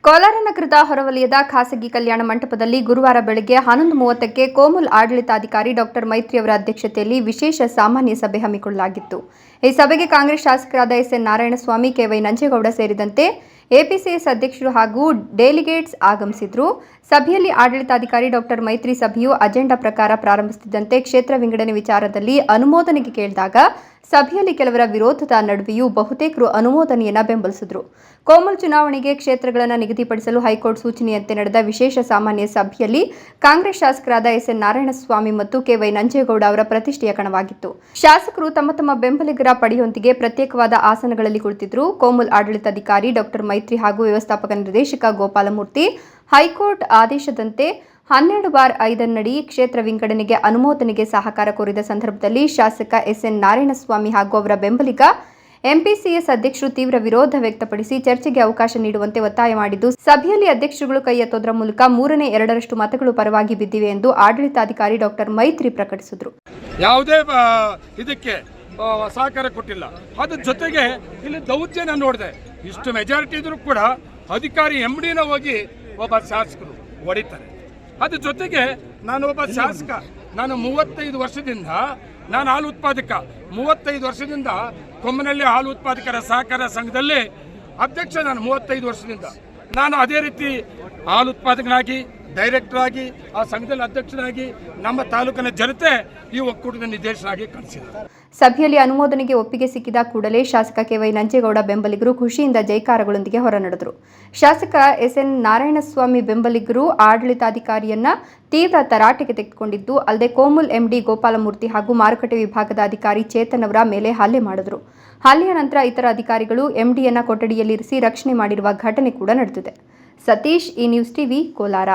ಕೋಲಾರ ನಗರದ ಹೊರವಲಯದ ಖಾಸಗಿ ಕಲ್ಯಾಣ ಮಂಟಪದಲ್ಲಿ ಗುರುವಾರ ಬೆಳಗ್ಗೆ 11:30ಕ್ಕೆ ಕೋಮುಲ್ ಆಡಳಿತಾಧಿಕಾರಿ ಡಾಕ್ಟರ್ ಮೈತ್ರಿ ಅವರ ಅಧ್ಯಕ್ಷತೆಯಲ್ಲಿ ವಿಶೇಷ ಸಾಮಾನ್ಯ ಸಭೆ ಹಮ್ಮಿಕೊಳ್ಳಲಾಗಿತ್ತು. ಈ ಸಭೆಗೆ ಕಾಂಗ್ರೆಸ್ ಶಾಸಕರಾದ ಎಸ್.ಎನ್. ನಾರಾಯಣಸ್ವಾಮಿ, ಕೆ.ವೈ. ನಂಜೇಗೌಡ ಸೇರಿದಂತೆ ಎಪಿಸಿಎಸ್ ಅಧ್ಯಕ್ಷರು ಹಾಗೂ ಡೆಲಿಗೇಟ್ಸ್ ಆಗಮಿಸಿದ್ರು. ಸಭೆಯಲ್ಲಿ ಆಡಳಿತಾಧಿಕಾರಿ ಡಾಕ್ಟರ್ ಮೈತ್ರಿ ಸಭೆಯು ಅಜೆಂಡಾ ಪ್ರಕಾರ ಪ್ರಾರಂಭಿಸುತ್ತಿದ್ದಂತೆ ಕ್ಷೇತ್ರ ವಿಂಗಡಣೆ ವಿಚಾರದಲ್ಲಿ ಅನುಮೋದನೆಗೆ ಕೇಳಿದಾಗ ಸಭೆಯಲ್ಲಿ ಕೆಲವರ ವಿರೋಧದ ನಡುವೆಯೂ ಬಹುತೇಕರು ಅನುಮೋದನೆಯನ್ನ ಬೆಂಬಲಿಸಿದರು. ಕೋಮುಲ್ ಚುನಾವಣೆಗೆ ಕ್ಷೇತ್ರಗಳನ್ನು ನಿಗದಿಪಡಿಸಲು ಹೈಕೋರ್ಟ್ ಸೂಚನೆಯಂತೆ ನಡೆದ ವಿಶೇಷ ಸಾಮಾನ್ಯ ಸಭೆಯಲ್ಲಿ ಕಾಂಗ್ರೆಸ್ ಶಾಸಕರಾದ ಎಸ್.ಎನ್. ನಾರಾಯಣಸ್ವಾಮಿ ಮತ್ತು ಕೆ.ವೈ. ನಂಜೇಗೌಡ ಅವರ ಪ್ರತಿಷ್ಠೆಯ ಕಣವಾಗಿತ್ತು. ಶಾಸಕರು ತಮ್ಮ ತಮ್ಮ ಬೆಂಬಲಿಗರ ಪಡೆಯೊಂದಿಗೆ ಪ್ರತ್ಯೇಕವಾದ ಆಸನಗಳಲ್ಲಿ ಕುಳಿತಿದ್ರು. ಕೋಮುಲ್ ಆಡಳಿತಾಧಿಕಾರಿ ಡಾಕ್ಟರ್ ಮೈತ್ರಿ ಹಾಗೂ ವ್ಯವಸ್ಥಾಪಕ ನಿರ್ದೇಶಕ ಗೋಪಾಲಮೂರ್ತಿ ಹೈಕೋರ್ಟ್ ಆದೇಶದಂತೆ 12/5 ನಡಿ ಕ್ಷೇತ್ರ ವಿಂಗಡಣೆಗೆ ಅನುಮೋದನೆಗೆ ಸಹಕಾರ ಕೋರಿದ ಸಂದರ್ಭದಲ್ಲಿ ಶಾಸಕ ಎಸ್.ಎನ್. ನಾರಾಯಣಸ್ವಾಮಿ ಹಾಗೂ ಅವರ ಬೆಂಬಲಿಗ ಎಂಪಿಸಿಎಸ್ ಅಧ್ಯಕ್ಷರು ತೀವ್ರ ವಿರೋಧ ವ್ಯಕ್ತಪಡಿಸಿ ಚರ್ಚೆಗೆ ಅವಕಾಶ ನೀಡುವಂತೆ ಒತ್ತಾಯ ಮಾಡಿದ್ದು, ಸಭೆಯಲ್ಲಿ ಅಧ್ಯಕ್ಷರುಗಳು ಕೈ ಎತ್ತೋದರ ಮೂಲಕ 3/2 ಮತಗಳು ಪರವಾಗಿ ಬಿದ್ದಿವೆ ಎಂದು ಆಡಳಿತಾಧಿಕಾರಿ ಡಾಕ್ಟರ್ ಮೈತ್ರಿ ಪ್ರಕಟಿಸಿದರು. ಯಾವುದೇ ಇದಕ್ಕೆ ಸಹಕಾರ ಕೊಟ್ಟಿಲ್ಲ. ಅದ್ರ ಜೊತೆಗೆ ಇಲ್ಲಿ ದೌರ್ಜನ್ಯ ನೋಡಿದೆ. ಇಷ್ಟು ಮೆಜಾರಿಟಿ ಇದ್ರೂ ಕೂಡ ಅಧಿಕಾರಿ ಎಂಡಿನ ಹೋಗಿ ಒಬ್ಬ ಶಾಸಕರು ಹೊಡಿತಾರೆ. ಅದ್ರ ಜೊತೆಗೆ ನಾನು ಒಬ್ಬ ಶಾಸಕ, ನಾನು 35 ವರ್ಷದಿಂದ ನಾನು ಹಾಲು ಉತ್ಪಾದಕ, 35 ವರ್ಷದಿಂದ ಕೊಮ್ಮನಹಳ್ಳಿ ಹಾಲು ಉತ್ಪಾದಕರ ಸಹಕಾರ ಸಂಘದಲ್ಲಿ ಅಧ್ಯಕ್ಷ. ನಾನು 35 ವರ್ಷದಿಂದ ನಾನು ಅದೇ ರೀತಿ ಹಾಲು ಉತ್ಪಾದಕನಾಗಿ, ಡೈರೆಕ್ಟರ್ ಆಗಿ, ಆ ಸಂಘದಲ್ಲಿ ಅಧ್ಯಕ್ಷನಾಗಿ ನಮ್ಮ ತಾಲೂಕಿನ ಜನತೆ ಈ ಒಕ್ಕೂಟದ ನಿರ್ದೇಶನಾಗಿ ಕಳಿಸಿದ್ದಾರೆ. ಸಭೆಯಲ್ಲಿ ಅನುಮೋದನೆಗೆ ಒಪ್ಪಿಗೆ ಸಿಕ್ಕಿದ ಕೂಡಲೇ ಶಾಸಕ ಕೆ.ವೈ. ನಂಜೇಗೌಡ ಬೆಂಬಲಿಗರು ಖುಷಿಯಿಂದ ಜೈಕಾರಗಳೊಂದಿಗೆ ಹೊರನಡೆದರು. ಶಾಸಕ ಎಸ್.ಎನ್. ನಾರಾಯಣಸ್ವಾಮಿ ಬೆಂಬಲಿಗರು ಆಡಳಿತಾಧಿಕಾರಿಯನ್ನ ತೀವ್ರ ತರಾಟೆಗೆ ತೆಗೆದುಕೊಂಡಿದ್ದು ಅಲ್ಲದೆ ಕೋಮುಲ್ ಎಂಡಿ ಗೋಪಾಲಮೂರ್ತಿ ಹಾಗೂ ಮಾರುಕಟ್ಟೆ ವಿಭಾಗದ ಅಧಿಕಾರಿ ಚೇತನ್ ಅವರ ಮೇಲೆ ಹಲ್ಲೆ ಮಾಡಿದರು. ಹಲ್ಲೆಯ ನಂತರ ಇತರ ಅಧಿಕಾರಿಗಳು ಎಂಡಿಯನ್ನ ಕೊಠಡಿಯಲ್ಲಿರಿಸಿ ರಕ್ಷಣೆ ಮಾಡಿರುವ ಘಟನೆ ಕೂಡ ನಡೆದಿದೆ. ಸತೀಶ್, ಈ ನ್ಯೂಸ್ ಟಿವಿ, ಕೋಲಾರ.